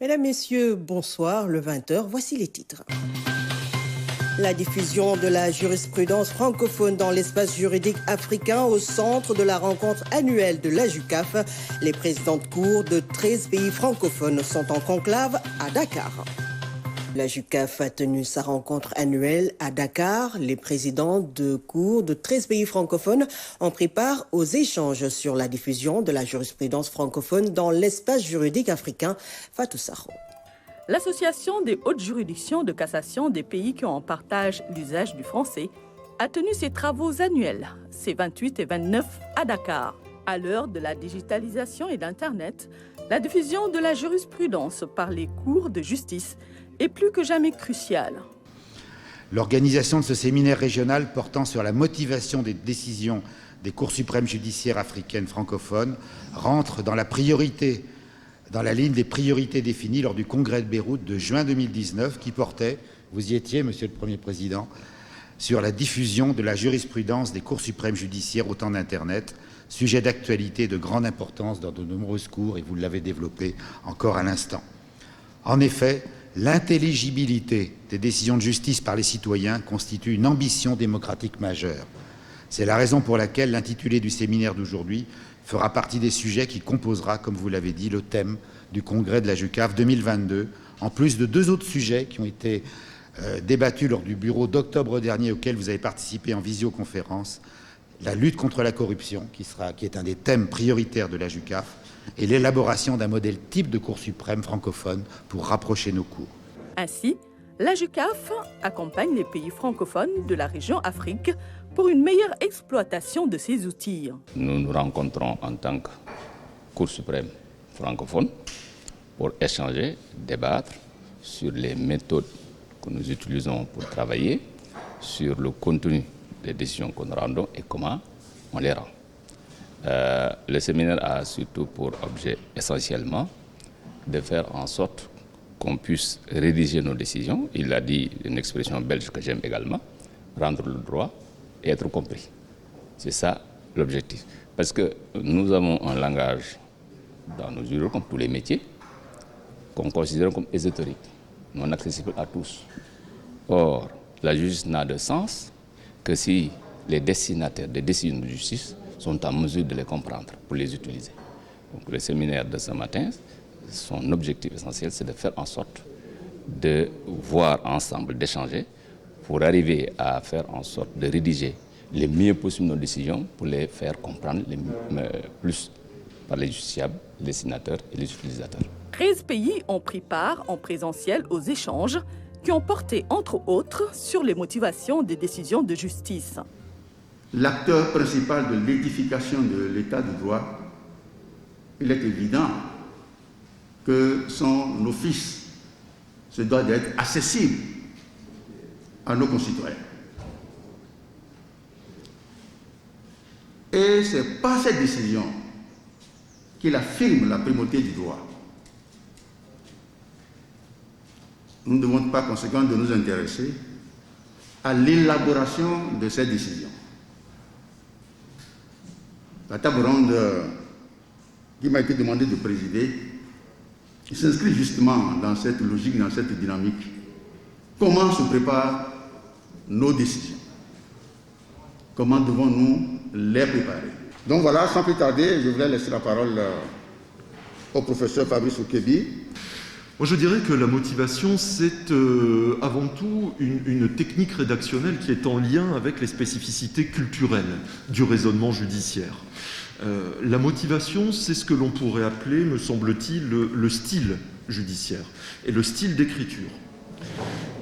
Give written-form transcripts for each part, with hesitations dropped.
Mesdames, Messieurs, bonsoir. Le 20h, voici les titres. La diffusion de la jurisprudence francophone dans l'espace juridique africain au centre de la rencontre annuelle de la JUCAF. Les présidents de cour de 13 pays francophones sont en conclave à Dakar. La JUCAF a tenu sa rencontre annuelle à Dakar. Les présidents de cour de 13 pays francophones ont pris part aux échanges sur la diffusion de la jurisprudence francophone dans l'espace juridique africain. Fatou Sakho. L'Association des hautes juridictions de cassation des pays qui ont en partage l'usage du français a tenu ses travaux annuels, ces 28 et 29 à Dakar. À l'heure de la digitalisation et d'Internet, la diffusion de la jurisprudence par les cours de justice est plus que jamais cruciale. L'organisation de ce séminaire régional portant sur la motivation des décisions des cours suprêmes judiciaires africaines francophones rentre dans la ligne des priorités définies lors du congrès de Beyrouth de juin 2019 qui portait, vous y étiez, Monsieur le Premier Président, sur la diffusion de la jurisprudence des cours suprêmes judiciaires au temps d'Internet, sujet d'actualité de grande importance dans de nombreuses cours, et vous l'avez développé encore à l'instant. En effet, l'intelligibilité des décisions de justice par les citoyens constitue une ambition démocratique majeure. C'est la raison pour laquelle l'intitulé du séminaire d'aujourd'hui fera partie des sujets qui composera, comme vous l'avez dit, le thème du congrès de la JUCAF 2022, en plus de deux autres sujets qui ont été débattus lors du bureau d'octobre dernier auquel vous avez participé en visioconférence, la lutte contre la corruption, qui est un des thèmes prioritaires de la JUCAF, et l'élaboration d'un modèle type de Cour suprême francophone pour rapprocher nos cours. Ainsi, la JUCAF accompagne les pays francophones de la région Afrique pour une meilleure exploitation de ces outils. Nous nous rencontrons en tant que Cour suprême francophone pour échanger, débattre sur les méthodes que nous utilisons pour travailler, sur le contenu des décisions que nous rendons et comment on les rend. Le séminaire a surtout pour objet essentiellement de faire en sorte qu'on puisse rédiger nos décisions. Il a dit une expression belge que j'aime également, rendre le droit et être compris. C'est ça l'objectif. Parce que nous avons un langage dans nos juristes, comme tous les métiers, qu'on considère comme ésotérique, non accessible à tous. Or, la justice n'a de sens que si les destinataires des décisions de justice sont en mesure de les comprendre pour les utiliser. Donc le séminaire de ce matin, son objectif essentiel, c'est de faire en sorte de voir ensemble, d'échanger, pour arriver à faire en sorte de rédiger les mieux possible nos décisions pour les faire comprendre plus par les justiciables, les destinataires et les utilisateurs. 13 pays ont pris part en présentiel aux échanges qui ont porté, entre autres, sur les motivations des décisions de justice. L'acteur principal de l'édification de l'état de droit, il est évident que son office se doit d'être accessible à nos concitoyens. Et c'est par cette décision qu'il affirme la primauté du droit. Nous ne devons pas, conséquent, de nous intéresser à l'élaboration de cette décision. La table ronde qui m'a été demandé de présider s'inscrit justement dans cette logique, dans cette dynamique. Comment se préparent nos décisions? Comment devons-nous les préparer? Donc voilà, sans plus tarder, je voulais laisser la parole au professeur Fabrice Okebi. Moi, je dirais que la motivation, c'est avant tout une technique rédactionnelle qui est en lien avec les spécificités culturelles du raisonnement judiciaire. La motivation, c'est ce que l'on pourrait appeler, me semble-t-il, le style judiciaire et le style d'écriture.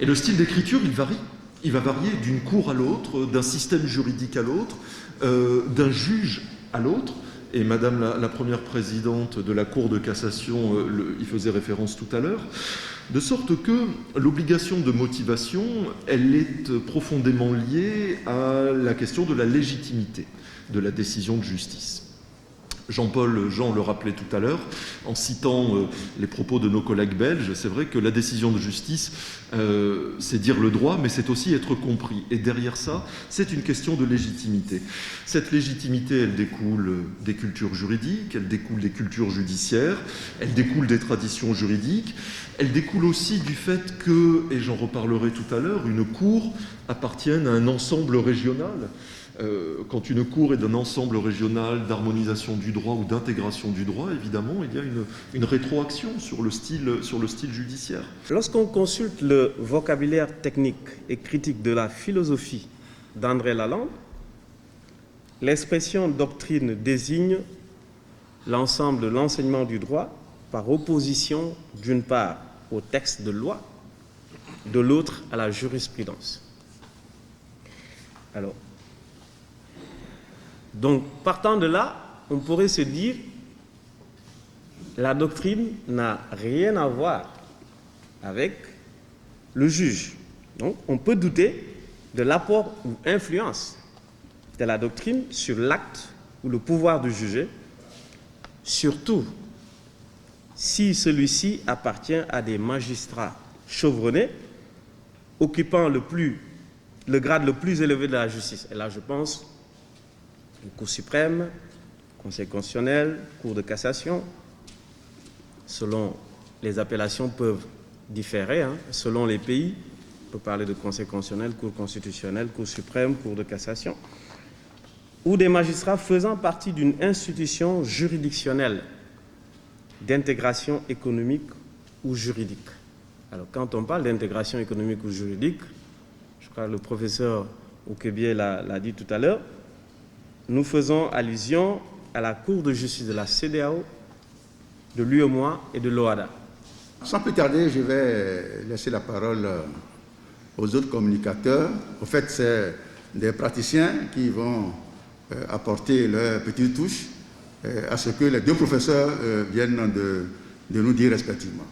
Et le style d'écriture, il varie. Il va varier d'une cour à l'autre, d'un système juridique à l'autre, d'un juge à l'autre. Et Madame la première présidente de la Cour de cassation y faisait référence tout à l'heure. De sorte que l'obligation de motivation, elle est profondément liée à la question de la légitimité de la décision de justice. Jean le rappelait tout à l'heure, en citant les propos de nos collègues belges, c'est vrai que la décision de justice, c'est dire le droit, mais c'est aussi être compris. Et derrière ça, c'est une question de légitimité. Cette légitimité, elle découle des cultures juridiques, elle découle des cultures judiciaires, elle découle des traditions juridiques, elle découle aussi du fait que, et j'en reparlerai tout à l'heure, une cour appartienne à un ensemble régional. Quand une cour est d'un ensemble régional d'harmonisation du droit ou d'intégration du droit, évidemment, il y a une rétroaction sur le style judiciaire. Lorsqu'on consulte le vocabulaire technique et critique de la philosophie d'André Lalande, l'expression doctrine désigne l'ensemble de l'enseignement du droit par opposition d'une part au texte de loi, de l'autre à la jurisprudence. Alors, donc, partant de là, on pourrait se dire la doctrine n'a rien à voir avec le juge. Donc, on peut douter de l'apport ou influence de la doctrine sur l'acte ou le pouvoir du juger, surtout si celui-ci appartient à des magistrats chevronnés occupant le grade le plus élevé de la justice. Et là, je pense au Cour suprême, Conseil constitutionnel, Cour de cassation. Selon les appellations peuvent différer, selon les pays. On peut parler de Conseil constitutionnel, Cour constitutionnelle, Cour suprême, Cour de cassation. Ou des magistrats faisant partie d'une institution juridictionnelle d'intégration économique ou juridique. Alors, quand on parle d'intégration économique ou juridique, je crois que le professeur Oukebié l'a dit tout à l'heure, nous faisons allusion à la Cour de justice de la CEDEAO, de l'UEMOA et de l'OHADA. Sans plus tarder, je vais laisser la parole aux autres communicateurs. En fait, c'est des praticiens qui vont apporter leur petite touche à ce que les deux professeurs viennent de nous dire respectivement.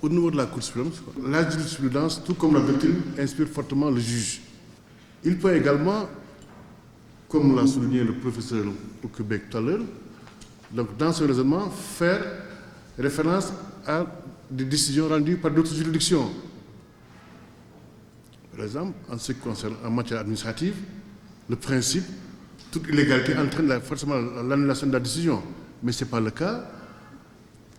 Au niveau de la Cour suprême, la jurisprudence, tout comme la doctrine, inspire fortement le juge. Il peut également, comme l'a souligné le professeur au Québec tout à l'heure, donc dans ce raisonnement, faire référence à des décisions rendues par d'autres juridictions. Par exemple, en ce qui concerne en matière administrative, le principe, toute illégalité entraîne forcément l'annulation de la décision. Mais ce n'est pas le cas.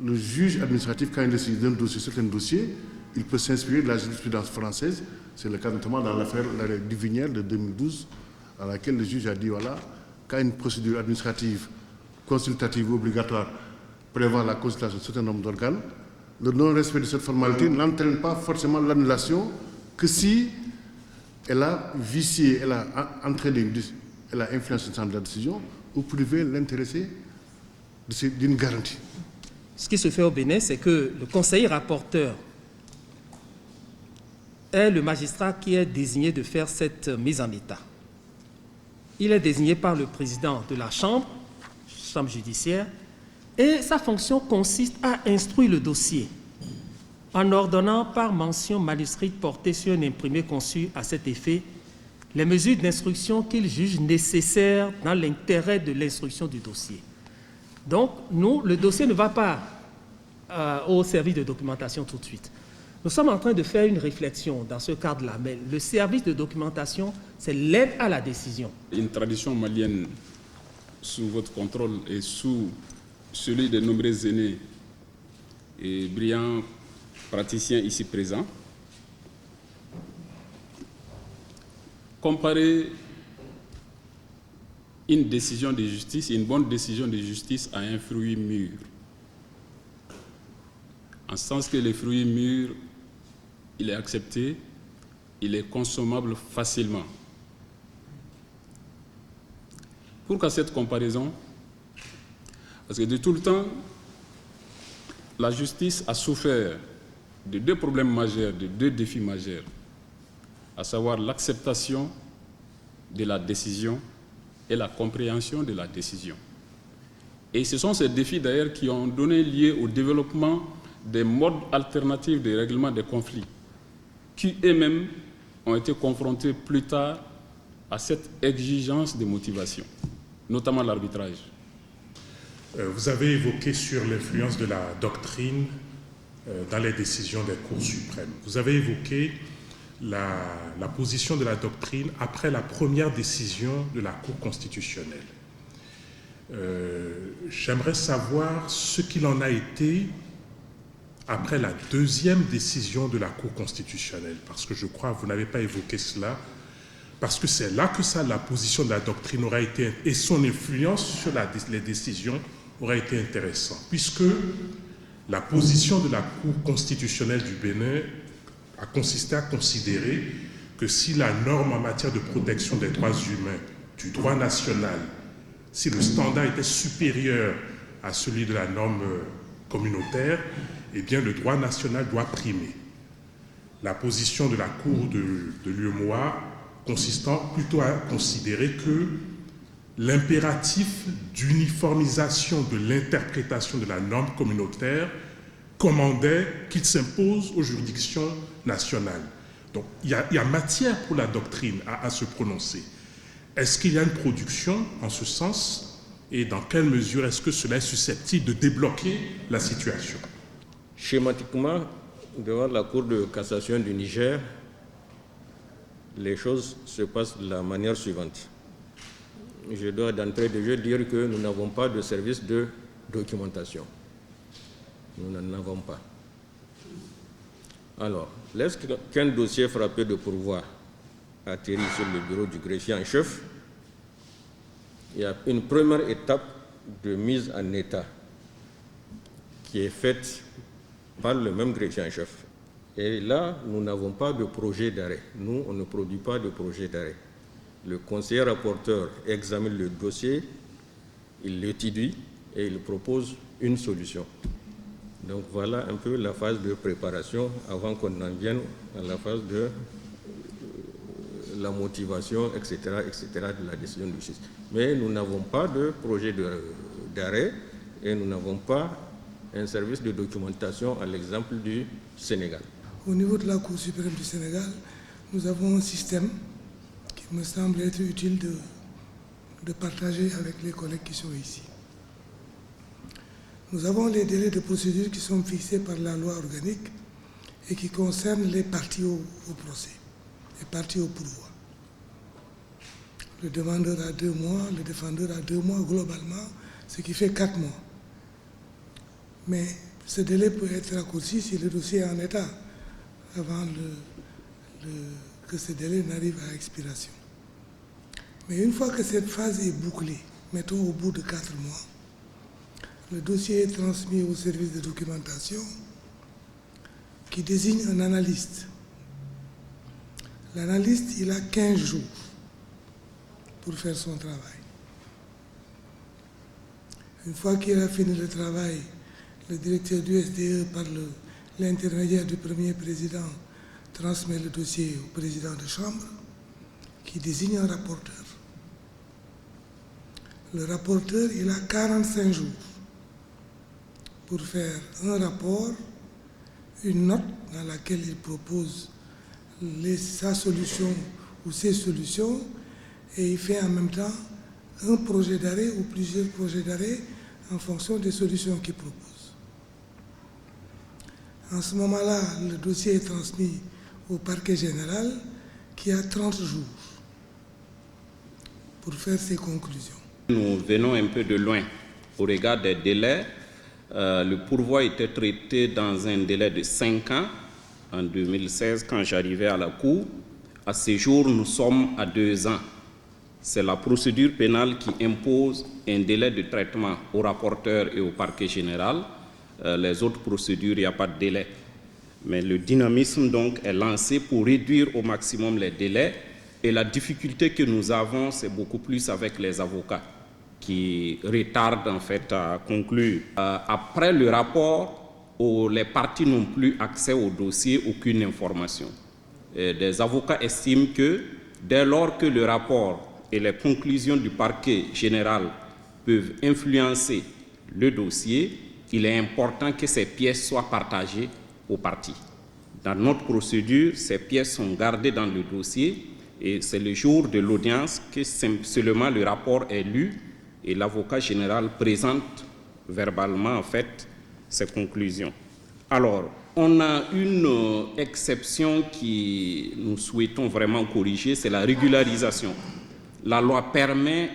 Le juge administratif, quand il décide d'un dossier, certains dossiers, il peut s'inspirer de la jurisprudence française. C'est le cas notamment dans l'affaire Divinière de 2012, à laquelle le juge a dit, voilà, quand une procédure administrative consultative obligatoire prévoit la consultation d'un certain nombre d'organes, le non-respect de cette formalité n'entraîne pas forcément l'annulation que si elle a vicié, elle a entraîné, elle a influencé le sens de la décision ou privé l'intéressé d'une garantie. Ce qui se fait au Bénin, c'est que le conseiller rapporteur est le magistrat qui est désigné de faire cette mise en état. Il est désigné par le président de la chambre judiciaire, et sa fonction consiste à instruire le dossier en ordonnant par mention manuscrite portée sur un imprimé conçu à cet effet les mesures d'instruction qu'il juge nécessaires dans l'intérêt de l'instruction du dossier. Donc, nous, le dossier ne va pas au service de documentation tout de suite. Nous sommes en train de faire une réflexion dans ce cadre-là, mais le service de documentation, c'est l'aide à la décision. Une tradition malienne sous votre contrôle et sous celui des nombreux aînés et brillants praticiens ici présents, comparer une décision de justice, une bonne décision de justice à un fruit mûr. En ce sens que le fruit mûr, il est accepté, il est consommable facilement. Pourquoi cette comparaison? Parce que de tout le temps, la justice a souffert de deux problèmes majeurs, de deux défis majeurs, à savoir l'acceptation de la décision et la compréhension de la décision. Et ce sont ces défis d'ailleurs qui ont donné lieu au développement des modes alternatifs de règlement des conflits, qui eux-mêmes ont été confrontés plus tard à cette exigence de motivation, notamment l'arbitrage. Vous avez évoqué sur l'influence de la doctrine dans les décisions des cours suprêmes. Vous avez évoqué la position de la doctrine après la première décision de la Cour constitutionnelle. J'aimerais savoir ce qu'il en a été après la deuxième décision de la Cour constitutionnelle, parce que je crois que vous n'avez pas évoqué cela, parce que c'est là que la position de la doctrine aura été, et son influence sur les décisions aura été intéressante, puisque la position de la Cour constitutionnelle du Bénin a consisté à considérer que si la norme en matière de protection des droits humains du droit national, si le standard était supérieur à celui de la norme communautaire, eh bien le droit national doit primer. La position de la Cour de l'UEMOA consistant plutôt à considérer que l'impératif d'uniformisation de l'interprétation de la norme communautaire commandait qu'il s'impose aux juridictions nationales. Donc il y a matière pour la doctrine à se prononcer. Est-ce qu'il y a une production en ce sens et dans quelle mesure est-ce que cela est susceptible de débloquer la situation? Schématiquement, devant la Cour de cassation du Niger, les choses se passent de la manière suivante. Je dois d'entrée de jeu dire que nous n'avons pas de service de documentation. Nous n'en avons pas. Alors, lorsqu'un dossier frappé de pourvoi atterrit sur le bureau du greffier en chef, il y a une première étape de mise en état qui est faite par le même greffier en chef. Et là, nous n'avons pas de projet d'arrêt. Nous, on ne produit pas de projet d'arrêt. Le conseiller rapporteur examine le dossier, il l'étudie et il propose une solution. Donc voilà un peu la phase de préparation avant qu'on en vienne à la phase de la motivation, etc., de la décision de justice. Mais nous n'avons pas de projet d'arrêt et nous n'avons pas un service de documentation à l'exemple du Sénégal. Au niveau de la Cour suprême du Sénégal, nous avons un système qui me semble être utile de partager avec les collègues qui sont ici. Nous avons les délais de procédure qui sont fixés par la loi organique et qui concernent les parties au procès, les parties au pourvoi. Le demandeur a 2 mois, le défendeur a 2 mois globalement, ce qui fait 4 mois. Mais ce délai peut être raccourci si le dossier est en état avant que ce délai n'arrive à expiration. Mais une fois que cette phase est bouclée, mettons au bout de 4 mois, le dossier est transmis au service de documentation qui désigne un analyste. L'analyste, il a 15 jours pour faire son travail. Une fois qu'il a fini le travail, le directeur du SDE, par l'intermédiaire du premier président, transmet le dossier au président de chambre qui désigne un rapporteur. Le rapporteur, il a 45 jours pour faire un rapport, une note dans laquelle il propose sa solution ou ses solutions, et il fait en même temps un projet d'arrêt ou plusieurs projets d'arrêt en fonction des solutions qu'il propose. En ce moment-là, le dossier est transmis au parquet général qui a 30 jours pour faire ses conclusions. Nous venons un peu de loin au regard des délais. Le pourvoi était traité dans un délai de 5 ans en 2016 quand j'arrivais à la Cour. À ce jour, nous sommes à 2 ans. C'est la procédure pénale qui impose un délai de traitement au rapporteur et au parquet général. Les autres procédures, il n'y a pas de délai. Mais le dynamisme donc est lancé pour réduire au maximum les délais. Et la difficulté que nous avons, c'est beaucoup plus avec les avocats qui retardent en fait à conclure. Après le rapport, les parties n'ont plus accès au dossier, aucune information. Des avocats estiment que dès lors que le rapport et les conclusions du parquet général peuvent influencer le dossier, il est important que ces pièces soient partagées aux parties. Dans notre procédure, ces pièces sont gardées dans le dossier et c'est le jour de l'audience que seulement le rapport est lu et l'avocat général présente verbalement en fait ces conclusions. Alors, on a une exception qui nous souhaitons vraiment corriger, c'est la régularisation. La loi permet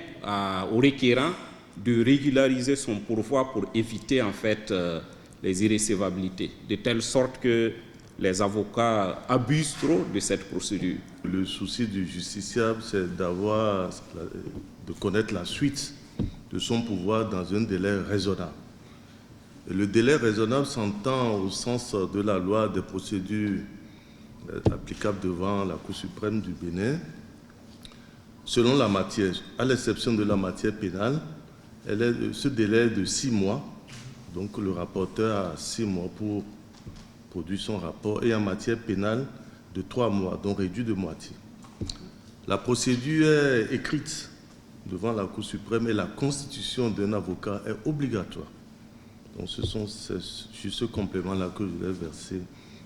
au requérant de régulariser son pourvoi pour éviter en fait les irrécevabilités, de telle sorte que les avocats abusent trop de cette procédure. Le souci du justiciable, c'est de connaître la suite de son pouvoir dans un délai raisonnable. Et le délai raisonnable s'entend au sens de la loi des procédures applicables devant la Cour suprême du Bénin. Selon la matière, à l'exception de la matière pénale, ce délai est de 6 mois. Donc le rapporteur a 6 mois pour produire son rapport, et en matière pénale de 3 mois, donc réduit de moitié. La procédure est écrite devant la Cour suprême et la constitution d'un avocat est obligatoire. Donc c'est juste ce complément-là que je voulais verser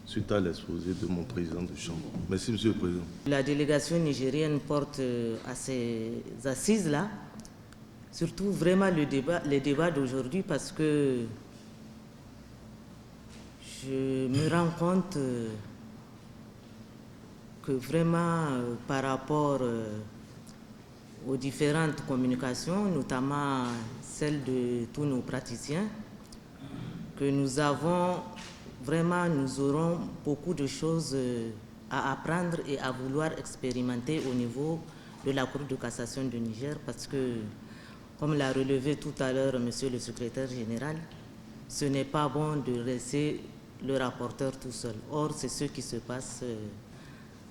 suite à l'exposé de mon président de chambre. Merci, Monsieur le Président. La délégation nigérienne porte à ces assises-là, surtout vraiment les débats d'aujourd'hui, parce que je me rends compte que vraiment par rapport aux différentes communications, notamment celles de tous nos praticiens, que nous aurons beaucoup de choses à apprendre et à vouloir expérimenter au niveau de la Cour de cassation du Niger, parce que, comme l'a relevé tout à l'heure Monsieur le secrétaire général, ce n'est pas bon de laisser le rapporteur tout seul. Or, c'est ce qui se passe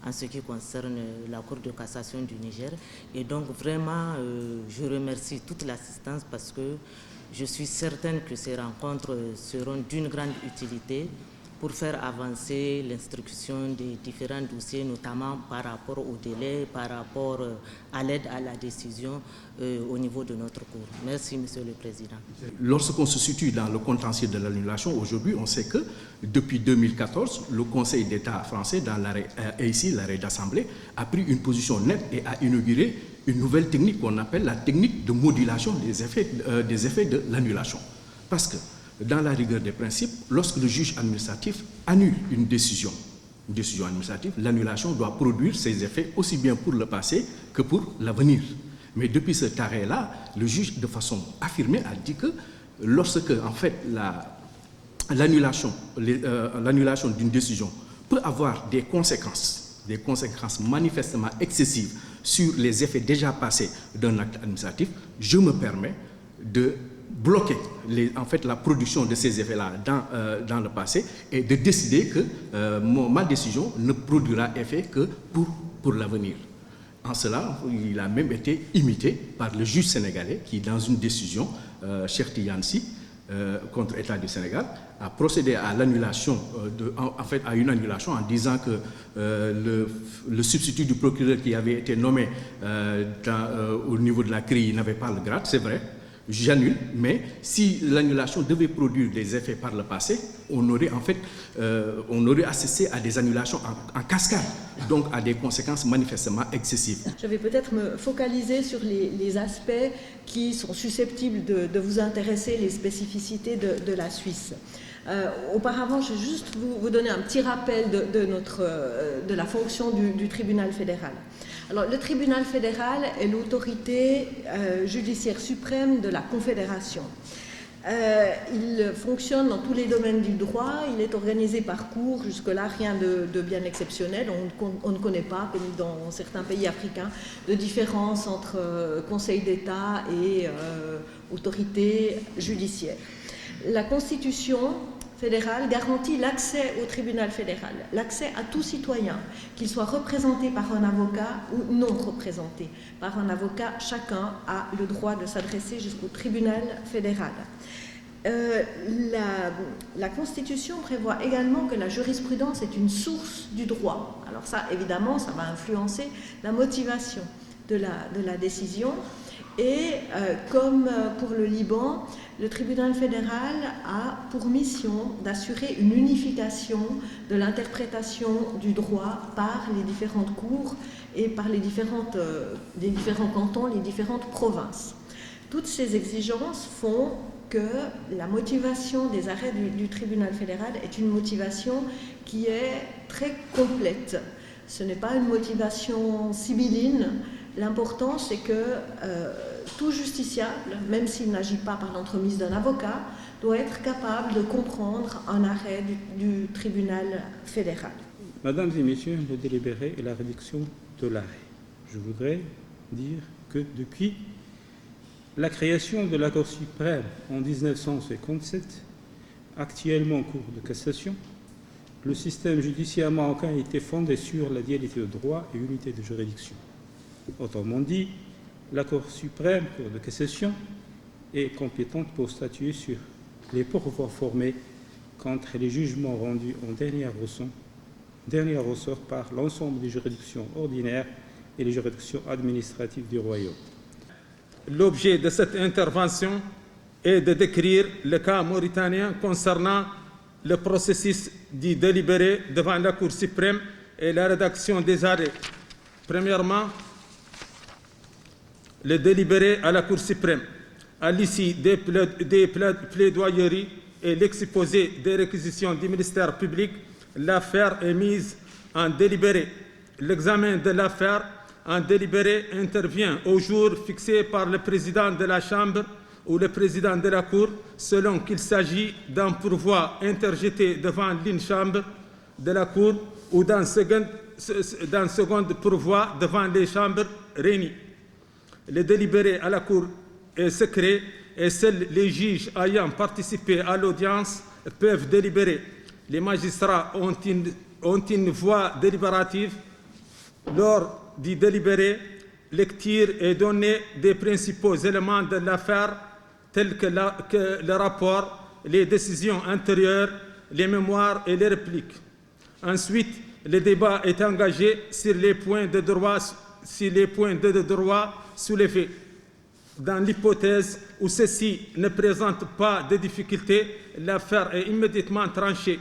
en ce qui concerne la Cour de cassation du Niger. Et donc, vraiment, je remercie toute l'assistance parce que je suis certaine que ces rencontres seront d'une grande utilité pour faire avancer l'instruction des différents dossiers, notamment par rapport au délai, par rapport à l'aide à la décision au niveau de notre Cour. Merci, Monsieur le Président. Lorsqu'on se situe dans le contentieux de l'annulation, aujourd'hui, on sait que depuis 2014, le Conseil d'État français, dans l'arrêt, et ici l'arrêt d'Assemblée, a pris une position nette et a inauguré une nouvelle technique qu'on appelle la technique de modulation des effets de l'annulation. Parce que, dans la rigueur des principes, lorsque le juge administratif annule une décision administrative, l'annulation doit produire ses effets aussi bien pour le passé que pour l'avenir. Mais depuis cet arrêt-là, le juge, de façon affirmée, a dit que lorsque, en fait, l'annulation d'une décision peut avoir des conséquences manifestement excessives sur les effets déjà passés d'un acte administratif, je me permets de bloquer la production de ces effets-là dans le passé et de décider que ma décision ne produira effet que pour l'avenir. En cela, il a même été imité par le juge sénégalais qui, dans une décision, Cheikh Tidiane Sy, contre l'État du Sénégal, a procédé à l'annulation, à une annulation en disant que le substitut du procureur qui avait été nommé au niveau de la CRI n'avait pas le grade, c'est vrai. J'annule, mais si l'annulation devait produire des effets par le passé, on aurait assisté à des annulations en cascade, donc à des conséquences manifestement excessives. Je vais peut-être me focaliser sur les aspects qui sont susceptibles de vous intéresser, les spécificités de la Suisse. Auparavant, je vais juste vous donner un petit rappel de la fonction du tribunal fédéral. Alors, le tribunal fédéral est l'autorité judiciaire suprême de la Confédération. Il fonctionne dans tous les domaines du droit, il est organisé par cour, jusque-là rien de bien exceptionnel. On ne connaît pas, comme dans certains pays africains, de différence entre Conseil d'État et autorité judiciaire. La Constitution fédérale garantit l'accès au tribunal fédéral, l'accès à tout citoyen, qu'il soit représenté par un avocat ou non représenté par un avocat. Chacun a le droit de s'adresser jusqu'au tribunal fédéral. La Constitution prévoit également que la jurisprudence est une source du droit. Alors ça, évidemment, ça va influencer la motivation de la décision. Et comme pour le Liban, le tribunal fédéral a pour mission d'assurer une unification de l'interprétation du droit par les différentes cours et par les différents cantons, les différentes provinces. Toutes ces exigences font que la motivation des arrêts du tribunal fédéral est une motivation qui est très complète. Ce n'est pas une motivation sibylline. L'important, c'est que tout justiciable, même s'il n'agit pas par l'entremise d'un avocat, doit être capable de comprendre un arrêt du tribunal fédéral. Mesdames et Messieurs, le délibéré et la rédaction de l'arrêt. Je voudrais dire que depuis la création de la Cour suprême en 1957, actuellement en cours de cassation, le système judiciaire marocain était fondé sur la dualité de droit et unité de juridiction. Autrement dit, la Cour suprême, Cour de cassation, est compétente pour statuer sur les pourvois formés contre les jugements rendus en dernier ressort par l'ensemble des juridictions ordinaires et les juridictions administratives du Royaume. L'objet de cette intervention est de décrire le cas mauritanien concernant le processus du délibéré devant la Cour suprême et la rédaction des arrêts. Premièrement, le délibéré à la Cour suprême. À l'issue des plaidoyeries et l'exposé des réquisitions du ministère public, l'affaire est mise en délibéré. L'examen de l'affaire en délibéré intervient au jour fixé par le président de la Chambre ou le président de la Cour, selon qu'il s'agit d'un pourvoi interjeté devant l'une chambre de la Cour ou d'un second pourvoi devant les chambres réunies. Le délibéré à la Cour est secret et seuls les juges ayant participé à l'audience peuvent délibérer. Les magistrats ont une voix délibérative. Lors du délibéré, lecture est donnée des principaux éléments de l'affaire tels que le rapport, les décisions antérieures, les mémoires et les répliques. Ensuite, le débat est engagé sur les points de droit soulevés. Dans l'hypothèse où ceci ne présente pas de difficultés, l'affaire est immédiatement tranchée.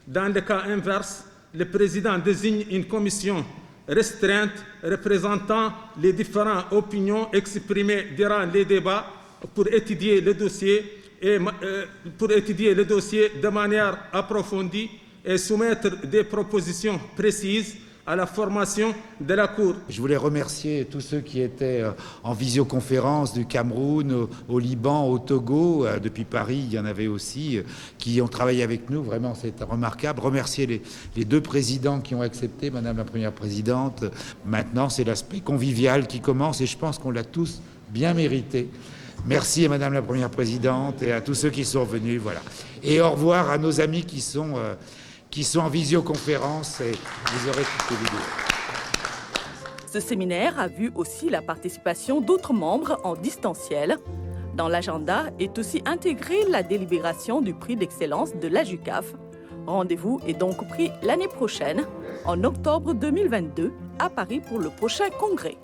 Dans le cas inverse, le président désigne une commission restreinte représentant les différentes opinions exprimées durant les débats pour étudier le dossier de manière approfondie et soumettre des propositions précises à la formation de la Cour. Je voulais remercier tous ceux qui étaient en visioconférence du Cameroun, au Liban, au Togo, depuis Paris, il y en avait aussi, qui ont travaillé avec nous, vraiment c'est remarquable. Remercier les deux présidents qui ont accepté, Madame la Première Présidente. Maintenant, c'est l'aspect convivial qui commence et je pense qu'on l'a tous bien mérité. Merci à Madame la Première Présidente et à tous ceux qui sont venus. Voilà. Et au revoir à nos amis qui sont en visioconférence et vous aurez toutes les vidéos. Ce séminaire a vu aussi la participation d'autres membres en distanciel. Dans l'agenda est aussi intégrée la délibération du prix d'excellence de la JUCAF. Rendez-vous est donc pris l'année prochaine, en octobre 2022, à Paris pour le prochain congrès.